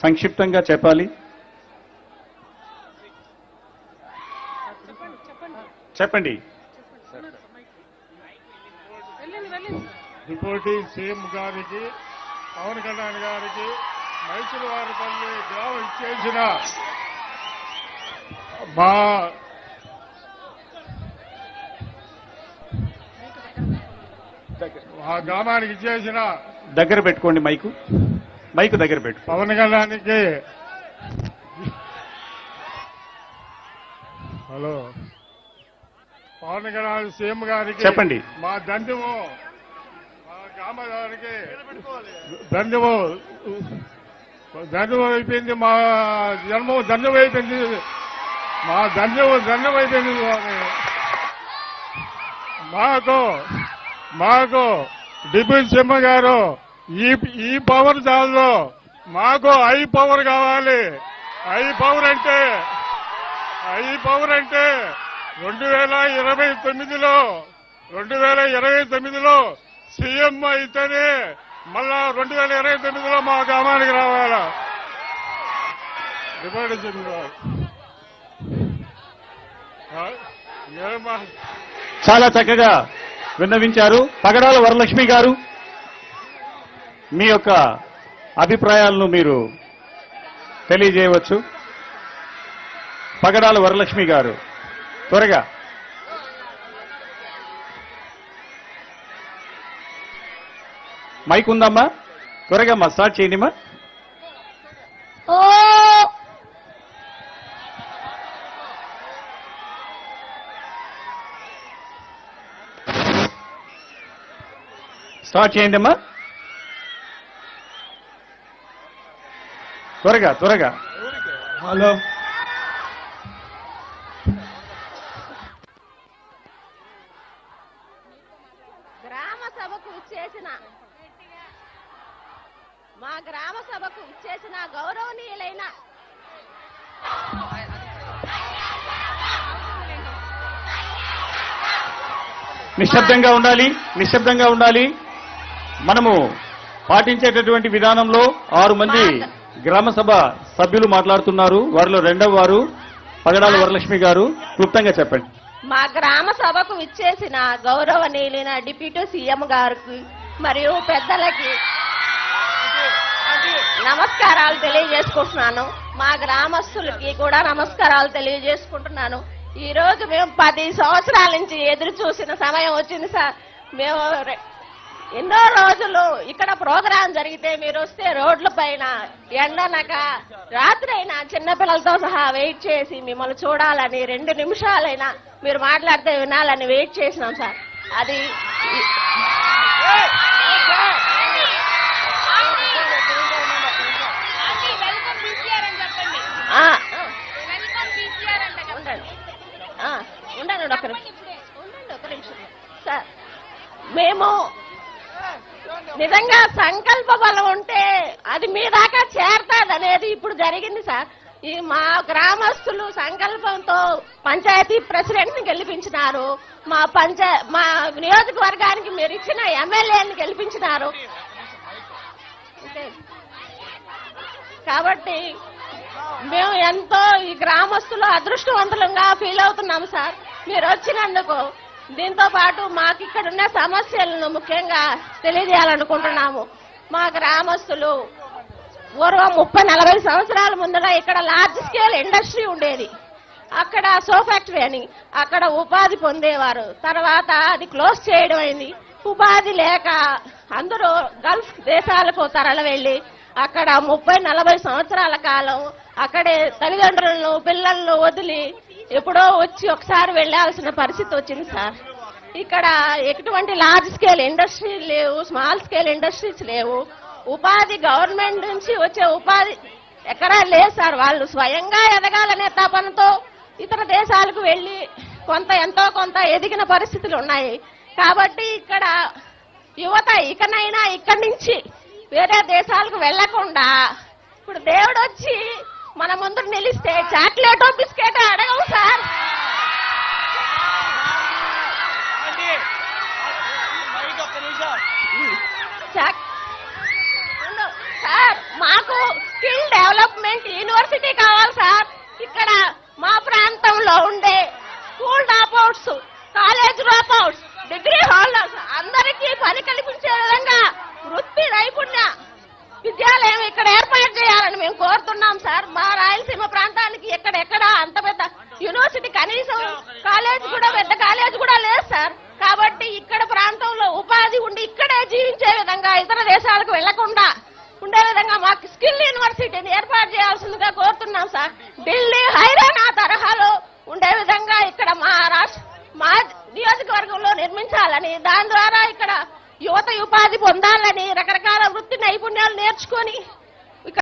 సంక్షిప్తంగా చెప్పాలి. చెప్పండి. డిప్యూటీ సీఎం గారికి, పవన్ కళ్యాణ్ గారికి, మైసూరువారిపల్లి గ్రామం ఇచ్చేసిన మా గ్రామానికి ఇచ్చేసిన దగ్గర పెట్టుకోండి, మైకు దగ్గర పెట్టు. పవన్ కళ్యాణ్కి హలో పవన్ కళ్యాణ్ సీఎం గారికి చెప్పండి. మా దండము, మా గ్రామానికి దండము అయిపోయింది. మా జన్మం దండం అయిపోయింది. మా దండం అయిపోయింది. మాకు డిప్యూటీ సీఎం గారు ఈ పవర్ చాలు, మాకు ఐ పవర్ కావాలి. ఐ పవర్ అంటే 2029లో సీఎం అయితేనే మళ్ళా 2029లో మా గ్రామానికి రావాలా. డిప్యూటీ సీఎం గారు చాలా చక్కగా విన్నవించారు. పగడాల వరలక్ష్మి గారు, మీ యొక్క అభిప్రాయాలను మీరు తెలియజేయవచ్చు. పగడాల వరలక్ష్మి గారు త్వరగా. మైక్ ఉందమ్మా, త్వరగా స్టార్ట్ చేయండిమ్మా. స్టార్ట్ చేయండి అమ్మా, త్వరగా. హలో మా గ్రామ సభకు ఇచ్చేసిన గౌరవనీయులైన నిశ్శబ్దంగా ఉండాలి. మనము పాటించేటటువంటి విధానంలో 6 మంది గ్రామ సభ సభ్యులు మాట్లాడుతున్నారు. వారిలో రెండవ వారు పగడాల వరలక్ష్మి గారు. క్లుప్తంగా చెప్పండి. మా గ్రామ సభకు ఇచ్చేసిన గౌరవనీయులైన డిప్యూటీ సీఎం గారికి మరియు పెద్దలకి నమస్కారాలు తెలియజేసుకుంటున్నాను. మా గ్రామస్తులకి కూడా నమస్కారాలు తెలియజేసుకుంటున్నాను. ఈ రోజు మేము 10 సంవత్సరాల నుంచి ఎదురు చూసిన సమయం వచ్చింది సార్. మేము ఎన్నో రోజులు ఇక్కడ ప్రోగ్రాం జరిగితే మీరు వస్తే రోడ్ల పైన ఎండనక రాత్రి అయినా చిన్నపిల్లలతో సహా వెయిట్ చేసి మిమ్మల్ని చూడాలని 2 నిమిషాలైనా మీరు మాట్లాడితే వినాలని వెయిట్ చేసినాం సార్. అది ఉండండి ఒక నిమిషం సార్. మేము నిజంగా సంకల్ప బలం ఉంటే అది మీ దాకా చేరతాది అనేది ఇప్పుడు జరిగింది సార్. ఈ మా గ్రామస్తులు సంకల్పంతో పంచాయతీ ప్రెసిడెంట్ ని గెలిపించినారు. మా నియోజకవర్గానికి మీరు ఇచ్చిన ఎమ్మెల్యేని గెలిపించినారు. కాబట్టి మేము ఎంతో ఈ గ్రామస్తులు అదృష్టవంతులంగా ఫీల్ అవుతున్నాం సార్ మీరు వచ్చినందుకు. దీంతో పాటు మాకు ఇక్కడున్న సమస్యలను ముఖ్యంగా తెలియజేయాలనుకుంటున్నాము. మా గ్రామస్తులు పూర్వం 30-40 సంవత్సరాల ముందర ఇక్కడ లార్జ్ స్కేల్ ఇండస్ట్రీ ఉండేది. అక్కడ సో ఫ్యాక్టరీ అని అక్కడ ఉపాధి పొందేవారు. తర్వాత అది క్లోజ్ చేయడం అయింది. ఉపాధి లేక అందరూ గల్ఫ్ దేశాలకు తరలి వెళ్లి అక్కడ 30-40 సంవత్సరాల కాలం అక్కడే తల్లిదండ్రులను పిల్లలను వదిలి ఎప్పుడో వచ్చి ఒకసారి వెళ్లాల్సిన పరిస్థితి వచ్చింది సార్. ఇక్కడ ఎటువంటి లార్జ్ స్కేల్ ఇండస్ట్రీ లేవు, స్మాల్ స్కేల్ ఇండస్ట్రీస్ లేవు. ఉపాధి గవర్నమెంట్ నుంచి వచ్చే ఉపాధి ఎక్కడా లేదు సార్. వాళ్ళు స్వయంగా ఎదగాలనే తపనతో ఇతర దేశాలకు వెళ్లి ఎంతో కొంత ఎదిగిన పరిస్థితులు ఉన్నాయి. కాబట్టి ఇక్కడ యువత ఇకనైనా ఇక్కడి నుంచి వేరే దేశాలకు వెళ్లకుండా ఇప్పుడు దేవుడు వచ్చి మన ముందు నిలిస్తే చాక్లెటో బిస్కెటో అడగవు సార్. సార్ మాకు స్కిల్ డెవలప్మెంట్ యూనివర్సిటీ కావాలి సార్. ఇక్కడ మా ప్రాంతంలో ఉండే school dropouts, college dropouts, degree holders అందరికీ పని కల్పించే విధంగా వృత్తి నైపుణ్య విద్యాలయం ఇక్కడ ఏర్పాటు చేయాలని మేము కోరుతున్నాం సార్. మా రాయలసీమ ప్రాంతానికి ఎక్కడెక్కడ అంత పెద్ద యూనివర్సిటీ, కనీసం కాలేజ్ కూడా, పెద్ద కాలేజ్ కూడా లేదు సార్. కాబట్టి ఇక్కడ ప్రాంతంలో ఉపాధి ఉండి ఇక్కడే జీవించే విధంగా, ఇతర దేశాలకు వెళ్లకుండా ఉండే విధంగా మాకు స్కిల్ యూనివర్సిటీని ఏర్పాటు చేయాల్సిందిగా కోరుతున్నాం సార్. ఢిల్లీ, హైరానా తరహాలో ఉండే విధంగా ఇక్కడ మా నియోజకవర్గంలో నిర్మించాలని, దాని ద్వారా ఇక్కడ యువత ఉపాధి పొందాలని, రకరకాల వృత్తి నైపుణ్యాలు నేర్చుకొని